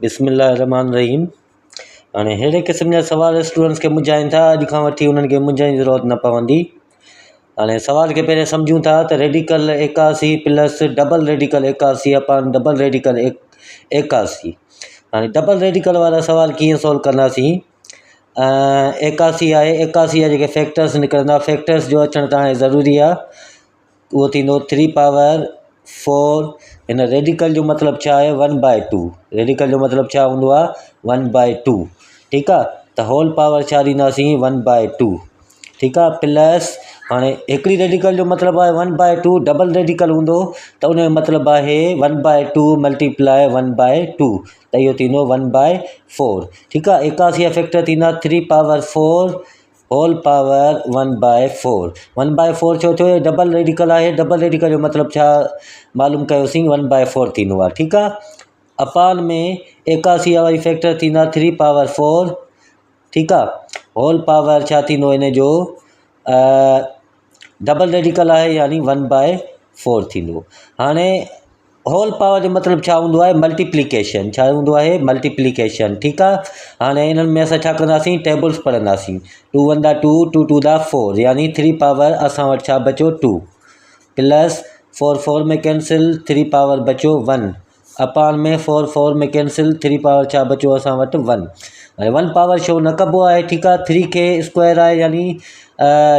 बिस्मिल्लाहिर्रहमानिर्रहीम। हाणे अहिड़े क़िस्म जा सवाल स्टूडेंट्स खे मुंझाइनि था, अॼु खां वठी उन्हनि खे मुंझण जी ज़रूरत न पवंदी। हाणे सवाल खे पहिरियों सम्झूं था त रेडिकल 81 प्लस डबल रेडिकल 81 अपान डबल रेडिकल 81। हाणे डबल रेडिकल वारा सवाल कीअं सॉल्व कंदासीं। 81 आहे, 81 जा जेके फैक्टर्स निकिरंदा, फैक्टर्स जो अचणु तव्हांखे ज़रूरी आहे। उहो थींदो 3 पावर 4। हिन रेडिकल जो मतिलबु छा आहे, 1/2। रेडिकल जो मतिलबु छा हूंदो आहे, 1/2। ठीकु आहे, त होल पावर छा ॾींदासीं, 1/2। ठीकु आहे, प्लस हाणे हिकिड़ी रेडिकल जो मतिलबु आहे 1/2, डबल रेडिकल हूंदो त उन जो मतिलबु आहे 1/2 मल्टीप्लाई 1/2, त इहो थींदो 1/4। ठीकु आहे, 81 जा फैक्टर थींदा 3 पावर 4 होल पावर 1/4। 1/4 छो थियो, डबल रेडिकल आहे, डबल रेडिकल जो मतिलबु छा मालूम कयोसीं, 1/4 थींदो आहे। ठीकु आहे, अपान में 81 वारी फैक्टर थींदा 3 पावर 4। ठीकु आहे, होल पावर छा थींदो इन जो डबल रेडिकल आहे यानी 1/4 थींदो। हाणे होल पावर जो मतिलबु छा हूंदो आहे, मल्टीप्लिकेशन। छा हूंदो आहे, मल्टीप्लिकेशन। ठीकु आहे, हाणे इन्हनि में असां छा कंदासीं, टेबल्स पढ़ंदासीं। 2 1 2, 2 2 4, यानी 3 पावर असां वटि छा बचो 2, प्लस 4 4 में कैंसिल, 3 पावर बचो 1, अपान में 4 4 में कैंसिल, 3 पावर छा बचो असां वटि 1। हाणे 1 पावर शो न कबो आहे। ठीकु आहे, 3 खे स्क्वायर आहे, यानी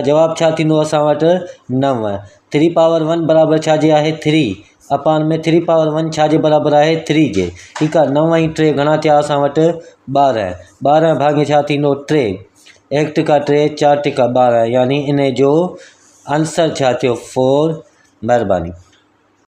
जवाबु छा थींदो असां वटि 9। 3 पावर 1 बराबरि छा जे आहे, 3, अपान में 3 पावर 1 छा जे बराबरि आहे, 3 जे। ठीकु आहे, 9 ऐं 3 घणा थिया असां वटि 12। 12 भाॻे छा थींदो 3, 1 टिका 3, 4 टिका 12, यानी इन जो आंसर छा थियो 4। महिरबानी।